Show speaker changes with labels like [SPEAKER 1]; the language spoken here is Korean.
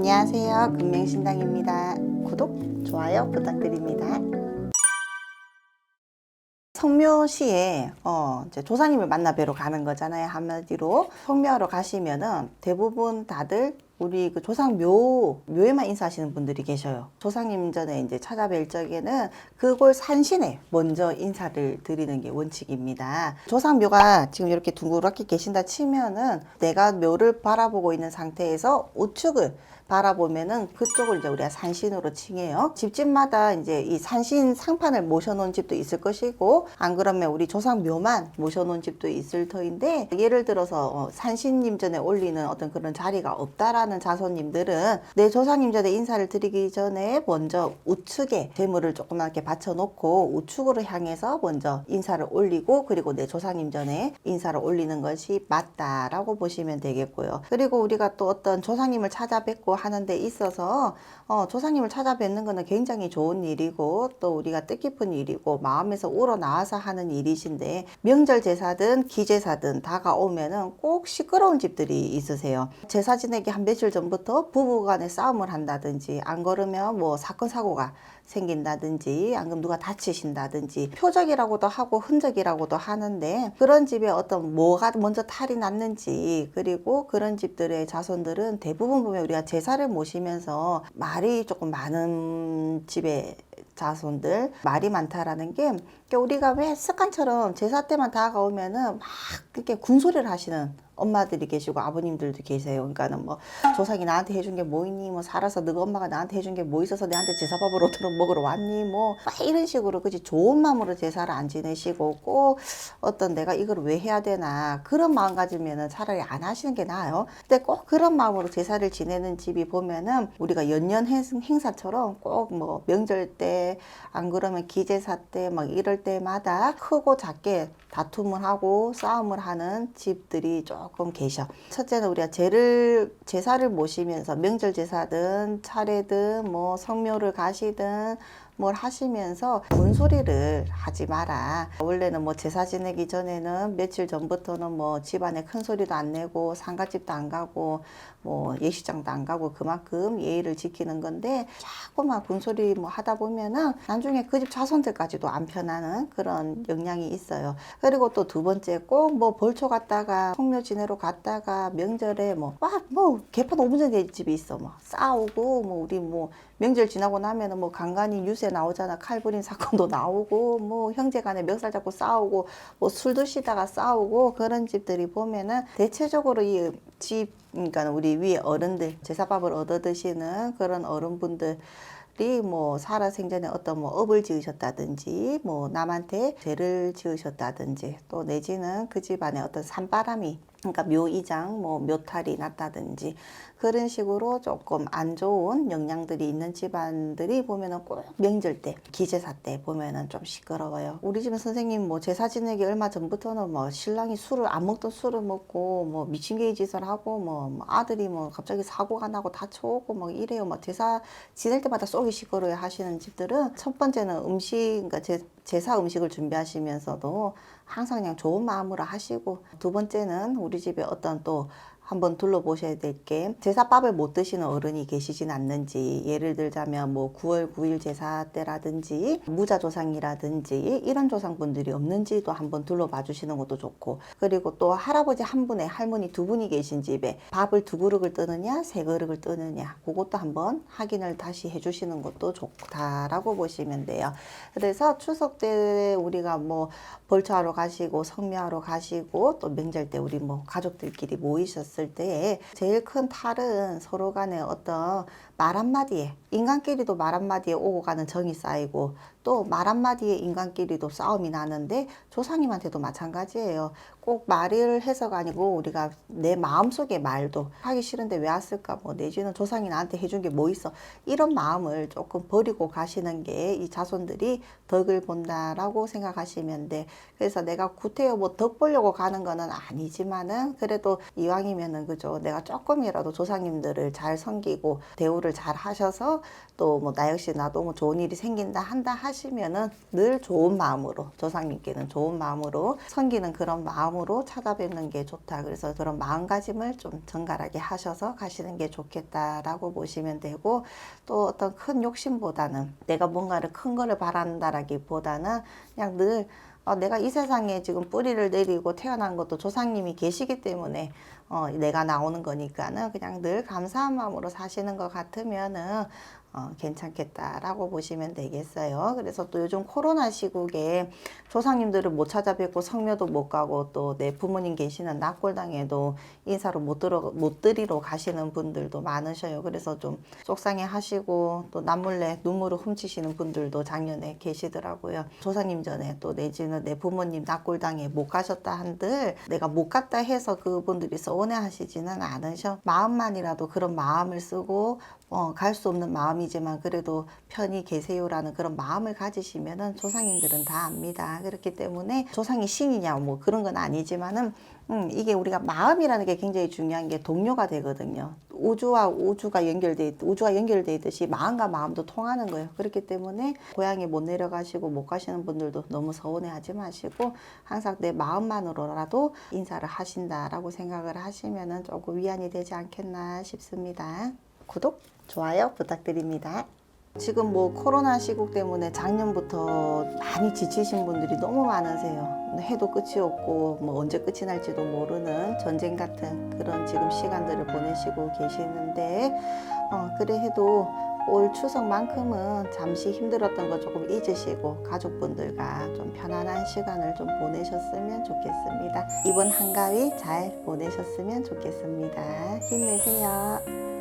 [SPEAKER 1] 안녕하세요. 금명신당입니다. 구독, 좋아요 부탁드립니다. 성묘시에 이제 조상님을 만나 뵈러 가는 거잖아요. 한마디로 성묘하러 가시면은 대부분 다들 우리 그 조상 묘에만 인사하시는 분들이 계셔요. 조상님 전에 이제 찾아뵐 적에는 그골 산신에 먼저 인사를 드리는 게 원칙입니다. 조상 묘가 지금 이렇게 둥그렇게 계신다 치면은 내가 묘를 바라보고 있는 상태에서 우측을 바라보면은 그쪽을 이제 우리가 산신으로 칭해요. 집집마다 이제 이 산신 상판을 모셔놓은 집도 있을 것이고, 안 그러면 우리 조상 묘만 모셔놓은 집도 있을 터인데, 예를 들어서 산신님 전에 올리는 어떤 그런 자리가 없다라는 자손님들은 내 조상님 전에 인사를 드리기 전에 먼저 우측에 재물을 조그맣게 받쳐놓고 우측으로 향해서 먼저 인사를 올리고, 그리고 내 조상님 전에 인사를 올리는 것이 맞다라고 보시면 되겠고요. 그리고 우리가 또 어떤 조상님을 찾아뵙고 하는 데 있어서 조상님을 찾아뵙는 것은 굉장히 좋은 일이고, 또 우리가 뜻깊은 일이고 마음에서 우러나와서 하는 일이신데, 명절 제사든 기제사든 다가오면은 꼭 시끄러운 집들이 있으세요. 제사 지내기 한 며칠 전부터 부부간에 싸움을 한다든지, 안 그러면 뭐 사건 사고가 생긴다든지, 안 그러면 누가 다치신다든지, 표적이라고도 하고 흔적이라고도 하는데, 그런 집에 어떤 뭐가 먼저 탈이 났는지, 그리고 그런 집들의 자손들은 대부분 보면 우리가 제사를 모시면서 말이 조금 많은 집의 자손들, 말이 많다라는 게, 우리가 왜 습관처럼 제사 때만 다가오면은 막 그렇게 군소리를 하시는 엄마들이 계시고 아버님들도 계세요. 그러니까는 뭐 조상이 나한테 해준 게 뭐 있니? 뭐 살아서 너가 엄마가 나한테 해준 게 뭐 있어서 내한테 제사밥을 얻으러 먹으러 왔니? 뭐 이런 식으로 그지 좋은 마음으로 제사를 안 지내시고, 꼭 어떤 내가 이걸 왜 해야 되나 그런 마음 가지면은 차라리 안 하시는 게 나아요. 근데 꼭 그런 마음으로 제사를 지내는 집이 보면은 우리가 연년 행사처럼 꼭 뭐 명절 때, 안 그러면 기제사 때 막 이럴 때마다 크고 작게 다툼을 하고 싸움을 하는 집들이 조금 계셔. 첫째는 우리가 제사를 모시면서 명절 제사든 차례든 뭐 성묘를 가시든 뭘 하시면서 군소리를 하지 마라. 원래는 뭐 제사 지내기 전에는 며칠 전부터는 뭐 집안에 큰 소리도 안 내고 상갓집도 안 가고 뭐 예식장도 안 가고 그만큼 예의를 지키는 건데, 자꾸만 군소리 뭐 하다 보면은 나중에 그 집 자손들까지도 안 편하는 그런 영향이 있어요. 그리고 또 두 번째, 꼭 뭐 벌초 갔다가 성묘 지내러 갔다가 명절에 뭐 개판 5분 전에 집이 있어. 뭐 싸우고, 뭐 우리 뭐 명절 지나고 나면은 뭐 간간히 유세 나오잖아. 칼부림 사건도 나오고, 뭐 형제간에 멱살 잡고 싸우고, 뭐 술 드시다가 싸우고, 그런 집들이 보면은 대체적으로 이 집, 그러니까 우리 위에 어른들, 제사밥을 얻어 드시는 그런 어른분들 뭐 살아생전에 어떤 뭐 업을 지으셨다든지, 뭐 남한테 죄를 지으셨다든지, 또 내지는 그 집안에 어떤 산바람이, 그러니까 묘이장, 뭐 묘탈이 났다든지, 그런 식으로 조금 안 좋은 영향들이 있는 집안들이 보면은 꼭 명절 때, 기제사 때 보면은 좀 시끄러워요. 우리 집은 선생님 뭐 제사 지내기 얼마 전부터는 뭐 신랑이 술을 안 먹던 술을 먹고 뭐 미친 개의 짓을 하고, 뭐 아들이 뭐 갑자기 사고가 나고 다쳐오고 뭐 이래요. 뭐 제사 지낼 때마다 쏙이 시끄러워 하시는 집들은, 첫 번째는 음식, 그러니까 제사 음식을 준비하시면서도 항상 그냥 좋은 마음으로 하시고, 두 번째는 우리 집에 어떤 또 한번 둘러보셔야 될 게, 제사밥을 못 드시는 어른이 계시진 않는지, 예를 들자면 뭐 9월 9일 제사 때라든지 무자조상이라든지 이런 조상분들이 없는지도 한번 둘러봐 주시는 것도 좋고, 그리고 또 할아버지 한 분에 할머니 두 분이 계신 집에 밥을 두 그릇을 뜨느냐 세 그릇을 뜨느냐, 그것도 한번 확인을 다시 해주시는 것도 좋다라고 보시면 돼요. 그래서 추석 때 우리가 뭐 벌초하러 가시고 성묘하러 가시고 또 명절 때 우리 뭐 가족들끼리 모이셨을 때 제일 큰 탈은 서로 간에 어떤 말 한마디에, 인간끼리도 말 한마디에 오고 가는 정이 쌓이고, 또 말 한마디에 인간끼리도 싸움이 나는데 조상님한테도 마찬가지예요. 꼭 말을 해서가 아니고 우리가 내 마음속의 말도, 하기 싫은데 왜 왔을까, 뭐 내지는 조상이 나한테 해준 게 뭐 있어, 이런 마음을 조금 버리고 가시는 게 이 자손들이 덕을 본다라고 생각하시면 돼. 그래서 내가 구태여 뭐 덕 보려고 가는 거는 아니지만은, 그래도 이왕이면은 그죠, 내가 조금이라도 조상님들을 잘 섬기고 대우를 잘 하셔서 또 뭐 나 역시 나도 뭐 좋은 일이 생긴다 한다 하시면은 늘 좋은 마음으로, 조상님께는 좋은 마음으로 섬기는 그런 마음으로 마음으로 찾아뵙는 게 좋다. 그래서 그런 마음가짐을 좀 정갈하게 하셔서 가시는 게 좋겠다라고 보시면 되고, 또 어떤 큰 욕심보다는 내가 뭔가를 큰 거를 바란다라기보다는 그냥 늘 내가 이 세상에 지금 뿌리를 내리고 태어난 것도 조상님이 계시기 때문에 내가 나오는 거니까는 그냥 늘 감사한 마음으로 사시는 것 같으면은 괜찮겠다라고 보시면 되겠어요. 그래서 또 요즘 코로나 시국에 조상님들을 못 찾아뵙고 성묘도 못 가고 또 내 부모님 계시는 낙골당에도 인사를 못 드리러 가시는 분들도 많으셔요. 그래서 좀 속상해 하시고 또 남몰래 눈물을 훔치시는 분들도 작년에 계시더라고요. 조상님 전에 또 내지는 내 부모님 낙골당에 못 가셨다 한들 내가 못 갔다 해서 그분들이 서운해 하시지는 않으셔. 마음만이라도 그런 마음을 쓰고 갈 수 없는 마음이지만 그래도 편히 계세요라는 그런 마음을 가지시면은 조상님들은 다 압니다. 그렇기 때문에 조상이 신이냐 뭐 그런 건 아니지만은 이게 우리가 마음이라는 게 굉장히 중요한 게 동료가 되거든요. 우주가 연결돼 있듯이 마음과 마음도 통하는 거예요. 그렇기 때문에 고향에 못 내려가시고 못 가시는 분들도 너무 서운해하지 마시고 항상 내 마음만으로라도 인사를 하신다라고 생각을 하시면은 조금 위안이 되지 않겠나 싶습니다. 구독, 좋아요 부탁드립니다. 지금 뭐 코로나 시국 때문에 작년부터 많이 지치신 분들이 너무 많으세요. 해도 끝이 없고 뭐 언제 끝이 날지도 모르는 전쟁 같은 그런 지금 시간들을 보내시고 계시는데 그래 해도 올 추석만큼은 잠시 힘들었던 거 조금 잊으시고 가족분들과 좀 편안한 시간을 좀 보내셨으면 좋겠습니다. 이번 한가위 잘 보내셨으면 좋겠습니다. 힘내세요.